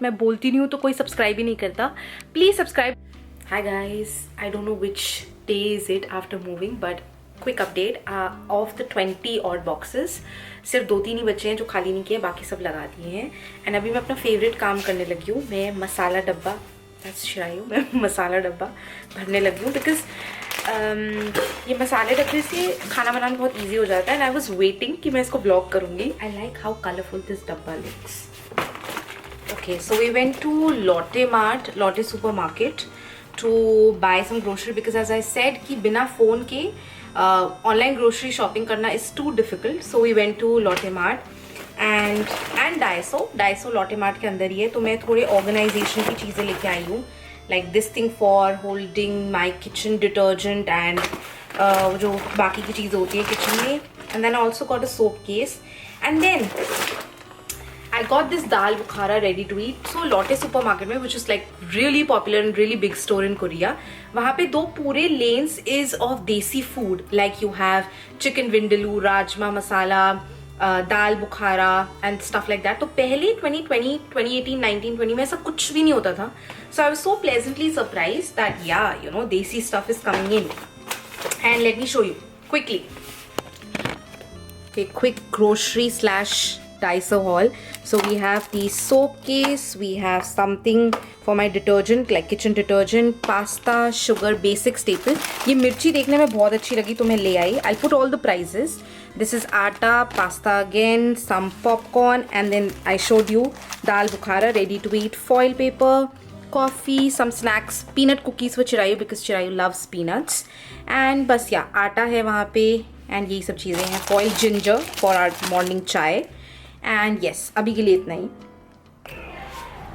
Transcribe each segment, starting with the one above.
मैं बोलती नहीं हूँ तो कोई सब्सक्राइब ही नहीं करता. Please subscribe. Hi guys, I don't know which day is it after moving, but quick update of the 20 odd boxes. सिर्फ 2-3 ही बचे हैं जो खाली नहीं किए, बाकी सब लगा दिए हैं. एंड अभी मैं अपना फेवरेट काम करने लगी हूँ. मैं मसाला डब्बा मैं मसाला डब्बा भरने लगी हूँ. बिकॉज ये मसाले डब्बे से खाना बनाना बहुत ईजी हो जाता है. एंड आई वॉज वेटिंग कि मैं इसको ब्लॉग करूँगी. I like how colourful this डब्बा looks. Okay, so we went to Lotte supermarket to buy some grocery because as I said कि बिना फ़ोन के ऑनलाइन ग्रोसरी शॉपिंग करना is too difficult. So we went to Lotte Mart and Daiso Lotte Mart के अंदर ही है. तो मैं थोड़े ऑर्गेनाइजेशन की चीज़ें लेके आई हूँ, like this thing for holding my kitchen detergent and जो बाकी की चीज़ें होती है किचन में. And then I also got a soap case. And then I got this dal bukhara ready to eat. So Lotte supermarket में, which is like really popular and really big store in Korea, वहाँ पे 2 पूरे lanes is of desi food. Like you have chicken vindaloo, rajma masala, dal Bukhara and stuff like that. तो पहले 2020, 2018, 19, 20 में ऐसा कुछ भी नहीं होता था. So I was so pleasantly surprised that yeah, you know, desi stuff is coming in. And let me show you quickly. Okay, quick grocery / Daiso haul. So we have the soap case, we have something for my detergent like kitchen detergent, pasta, sugar, basic staple. ये मिर्ची देखने में बहुत अच्छी लगी तो मैं ले आई. I'll put all the prices. This is atta, pasta again, some popcorn, and then I showed you dal bukhara ready to eat, foil paper, coffee, some snacks, peanut cookies for Chirayu because Chirayu loves peanuts, and बस या आटा है वहाँ पे and यही सब चीज़ें हैं. foil ginger for our morning chai. And yes, अभी के लिए इतना ही.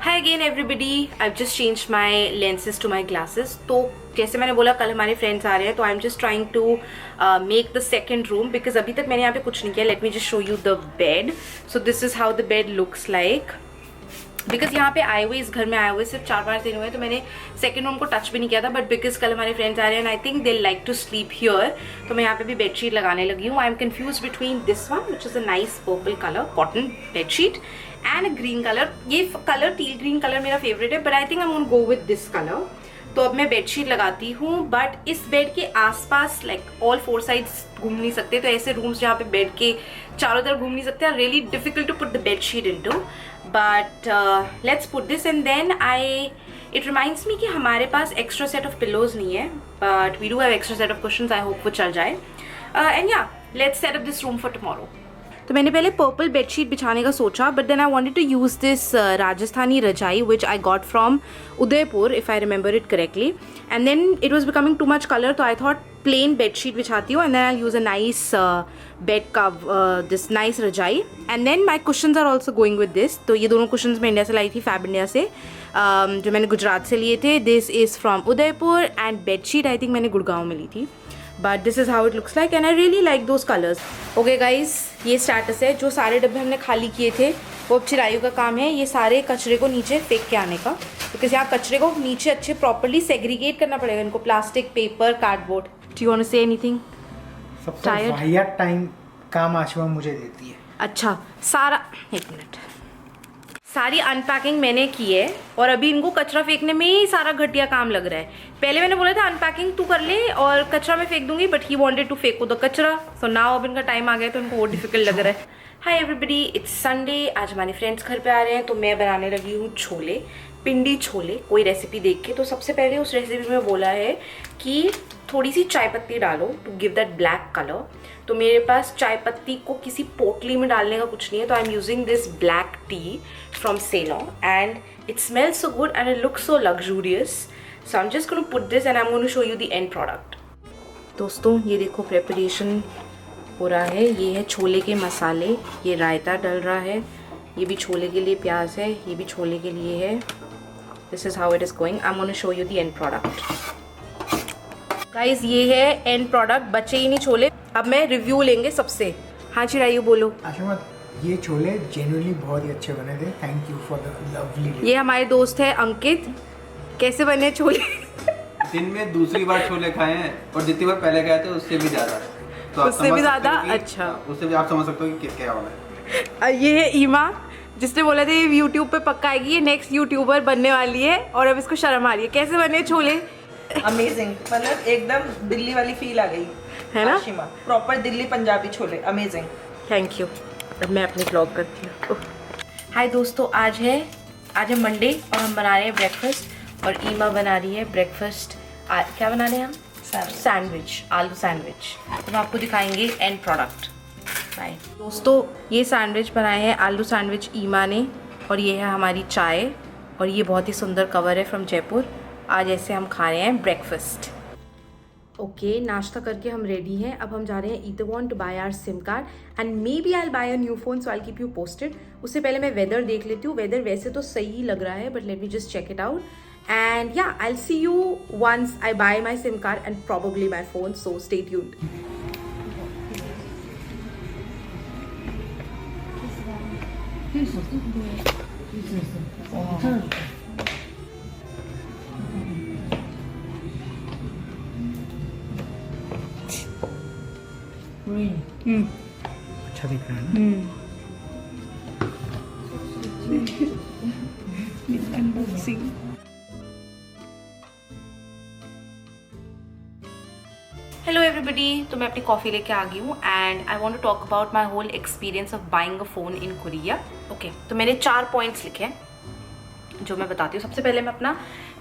Hi again everybody. I've just changed my lenses to my glasses. तो जैसे मैंने बोला कल हमारे फ्रेंड्स आ रहे हैं तो I'm just trying to make the second room because अभी तक मैंने यहाँ पे कुछ नहीं किया. Let me just show you the bed. So this is how the bed looks like. Because यहाँ पे आए हुए, इस घर में आए हुए सिर्फ 4-5 दिन हुए तो मैंने सेकंड रूम को टच भी नहीं किया था. बट बिकॉज कल हमारे फ्रेंड्स आ रहे हैं and I think they like to sleep here, तो मैं यहाँ पे भी बेडशीट लगाने लगी हूँ. I am confuse between this one which is a nice purple colour cotton bedsheet and a green colour. ये कलर टील ग्रीन कलर मेरा फेवरेट है, but I think I won't go with this colour. तो अब मैं bedsheet लगाती हूँ. But इस bed के आसपास लाइक ऑल 4 साइड्स घूम नहीं सकते, तो ऐसे रूम्स जहाँ पे बेड के चारों तरफ घूम नहीं सकते are really difficult to put the bedsheet into. But let's put this and then it reminds me कि हमारे पास extra set of pillows नहीं है, but we do have extra set of cushions. I hope वो चल जाए. And yeah, let's set up this room for tomorrow. तो मैंने पहले पर्पल बेडशीट बिछाने का सोचा, but then I wanted to use this Rajasthani रजाई which I got from Udaipur if I remember it correctly. And then it was becoming too much colour, तो I thought plain bedsheet बिछाती हूँ and then I use a nice bed का this nice रजाई. And then my cushions are also going with this. तो ये दोनों cushions मैं India से लाई थी, फैब इंडिया से, जो मैंने गुजरात से लिए थे. This is from Udaipur and bedsheet I think मैंने गुड़गांव में ली थी. But this is how it looks like and I really like those colours. Okay guys, ये स्टेटस है. जो सारे डब्बे हमने खाली किए थे वो अब चिरायु का काम है ये सारे कचरे को नीचे फेंक के आने का, बिकॉज यहाँ कचरे को नीचे अच्छे प्रॉपरली सेग्रीगेट करना पड़ेगा इनको. Plastic, paper, cardboard. Do you want to say anything? सबसे वाहियात टाइम काम आशुआ मुझे देती है. अच्छा, सारा 1 मिनट, सारी अनपैकिंग मैंने की है और अभी इनको कचरा फेंकने में ही सारा घटिया काम लग रहा है. पहले मैंने बोला था अनपैकिंग तू कर ले और कचरा मैं फेंक दूंगी, बट ही वांटेड टू फेंको द कचरा. सो नाउ अब इनका टाइम आ गया तो इनको वो डिफिकल्ट लग रहा है. हाय एवरीबडी, इट्स संडे. आज हमारे फ्रेंड्स घर पे आ रहे हैं तो मैं बनाने लगी हूँ छोले, पिंडी छोले. कोई रेसिपी देख के, तो सबसे पहले उस रेसिपी में बोला है कि थोड़ी सी चाय पत्ती डालो to give that black colour. तो मेरे पास चाय पत्ती को किसी पोटली में डालने का कुछ नहीं है, तो I am using this black tea from Ceylon and it smells so good and it looks so luxurious. So I am just going to put this and I am going to show you the end product. दोस्तों ये देखो preparation हो रहा है. ये है छोले के मसाले, ये रायता डल रहा है, ये भी छोले के लिए प्याज है, ये भी छोले के लिए है. This is how it is going. I am going to show you the end product. Guys ये है एंड प्रोडक्ट. बचे ही नहीं छोले. अब मैं रिव्यू लेंगे सबसे. हाँ चिरायु बोलो. आशुआ, ये छोले जेन्युइनली बहुत ही अच्छे बने थे. Thank you for the lovely. ये हमारे दोस्त है अंकित. कैसे बने छोले? दिन में दूसरी बार छोले खाए हैं और जितनी बार पहले खाए थे उससे भी ज़्यादा. तो उससे भी ज़्यादा. अच्छा, उससे भी आप समझ सकते हो कि क्या होना है. ये है ईमा. जिसने बोला था ये यूट्यूब पे पक्का आएगी, ये नेक्स्ट यूट्यूबर बनने वाली है और अब इसको शर्म आ रही है। कैसे बने छोले? अमेजिंग, मतलब एकदम दिल्ली वाली फील आ गई है ना? Proper Delhi Punjabi chole, amazing. Thank you. अब मैं अपनी व्लॉग करती हूँ। हाय दोस्तों, आज है मंडे और हम बना रहे हैं ब्रेकफास्ट और ईमा बना रही है ब्रेकफास्ट। क्या बना रहे हैं हम? सैंडविच, आलू सैंडविच। तो हम आपको दिखाएंगे एंड प्रोडक्ट। बाय दोस्तों, ये सैंडविच बनाए हैं आलू सैंडविच ईमा ने, और ये है हमारी चाय, और ये बहुत ही सुंदर कवर है फ्रॉम जयपुर। आज ऐसे हम खा रहे हैं ब्रेकफास्ट। ओके, नाश्ता करके हम रेडी हैं। अब हम जा रहे हैं ईटरवॉन to buy our SIM card and maybe I buy a new phone, so I keep you posted. उससे पहले मैं वेदर देख लेती हूँ। वेदर वैसे तो सही लग रहा है, but let me just check it out and yeah, I'll see you once I buy my SIM card and probably my phone, so stay tuned. अच्छा दिख रहा है ना? Unboxing. हेलो एवरीबडी, तो मैं अपनी कॉफ़ी लेके आ गई हूँ and I want to talk about my whole experience of buying a phone in Korea. Okay, तो मैंने 4 पॉइंट्स लिखे हैं जो मैं बताती हूँ। सबसे पहले मैं अपना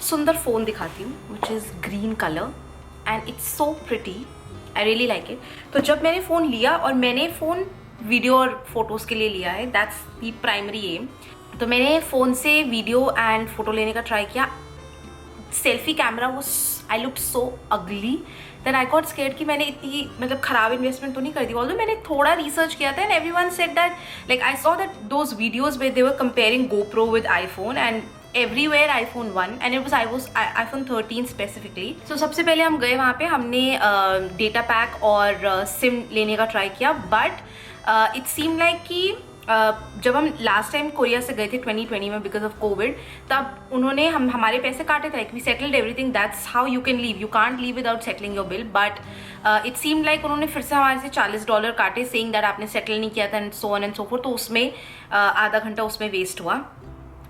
सुंदर फ़ोन दिखाती हूँ, which is green colour and it's so pretty, I really like it. तो जब मैंने फ़ोन लिया, और मैंने फ़ोन वीडियो और फोटोज़ के लिए लिया है, दैट्स दी प्राइमरी एम। तो मैंने फ़ोन से वीडियो एंड फ़ोटो लेने का ट्राई किया। सेल्फी कैमरा वो आई लुक सो अगली देन आई गॉट स्केयर्ड कि मैंने इतनी मतलब ख़राब इन्वेस्टमेंट तो नहीं कर दी। ऑल्दो मैंने थोड़ा रिसर्च किया था and everyone said that, like I saw that those videos where they were comparing GoPro with iPhone and everywhere iPhone 1 and it was iPhone 13 specifically. So सबसे पहले हम गए वहाँ पे, हमने डेटा पैक और सिम लेने का ट्राई किया, बट इट सीम लाइक कि जब हम लास्ट टाइम कोरिया से गए थे 2020 में बिकॉज ऑफ कोविड, तब उन्होंने हमारे पैसे काटे थे, we settled everything, that's how you can leave, you can't leave without settling your bill. But it seem like उन्होंने फिर से हमारे से $40 काटे, सेइंग दैट आपने सेटल नहीं किया था and so on and so fourth. तो उसमें आधा घंटा उसमें वेस्ट हुआ।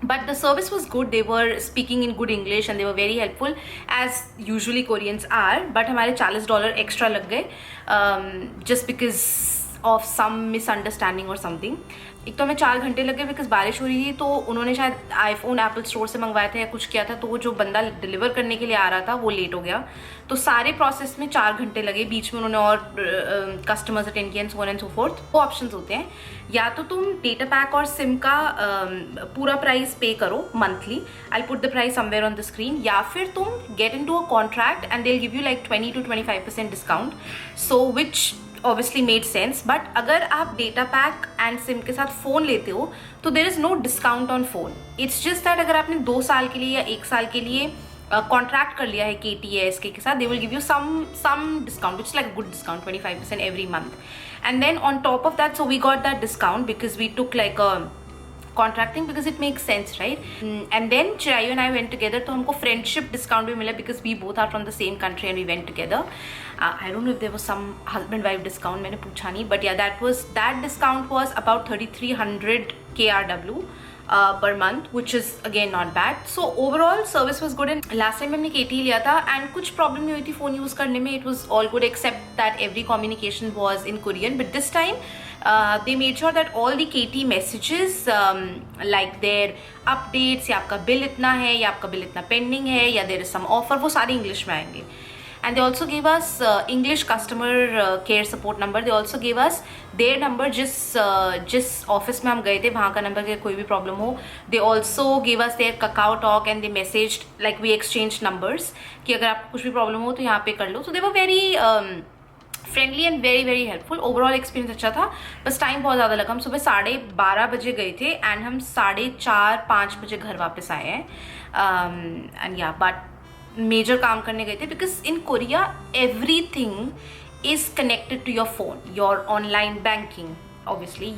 But the service was good. They were speaking in good English and they were very helpful as usually Koreans are. But हमारे $40 extra लग गए just because of some misunderstanding or something. एक तो हमें 4 घंटे लगे बिकॉज बारिश हो रही थी, तो उन्होंने शायद आईफोन एप्पल स्टोर से मंगवाया था या कुछ किया था, तो वो जो बंदा डिलीवर करने के लिए आ रहा था वो लेट हो गया। तो सारे प्रोसेस में 4 घंटे लगे। बीच में उन्होंने और कस्टमर्स अटेंड किया and so on and so fourth. वो ऑप्शंस होते हैं, या तो तुम डेटा पैक और सिम का पूरा प्राइस पे करो monthly, I put the price somewhere on the screen, या फिर तुम get into a contract and they will give you like 20 to 25% discount, so which obviously made sense. But अगर आप डेटा पैक एंड सिम के साथ phone लेते हो तो there is no discount on phone. It's just that अगर आपने 2 साल के लिए या 1 साल के लिए कॉन्ट्रैक्ट कर लिया है KTSK के साथ, they will give you some discount, which is like a good discount, 25% every month. And then on top of that, so we got that discount because we took like a contracting because it makes sense, right? And then Chirayu and I went together, तो हमको friendship discount भी मिला because we both are from the same country and we went together. I don't know if there was some husband-wife discount, मैंने पूछा नहीं, but yeah, that discount was about 3,300 KRW per month, which is again not bad. So overall service was good. And last time हमने KT लिया था and कुछ problem नहीं हुई थी फ़ोन यूज़ करने में, it was all good except that every communication was in Korean. But this time they made sure that all the KT messages like their updates, या आपका बिल इतना है, या आपका बिल इतना पेंडिंग है, या there is some offer, वो सारे इंग्लिश में आएंगे। And they also gave us English customer care support number. They also gave us their number, जिस ऑफिस में हम गए थे वहाँ का नंबर, के कोई भी प्रॉब्लम हो। They also gave us their Kakao Talk and they messaged, like we exchanged numbers, कि अगर आपको कुछ भी प्रॉब्लम हो तो यहाँ पे कर लो। So they were very friendly and very very helpful. Overall experience अच्छा था, बस टाइम बहुत ज़्यादा लगा। हम सुबह 12:30 बजे गए थे एंड हम 4:30-5 बजे घर वापस आए हैं। एंड या बट मेजर काम करने गए थे because in Korea everything is connected to your phone, your online banking, obviously.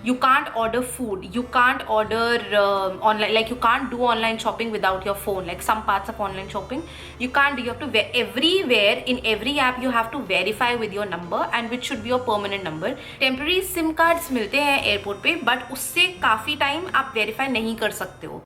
You can't order food, you can't order online, like you can't do online shopping without your phone. Like some parts of online shopping you can't do. You have to everywhere, in every app you have to verify with your number, and which should be your permanent number. Temporary SIM cards मिलते हैं airport पे, but उससे काफ़ी time आप verify नहीं कर सकते हो.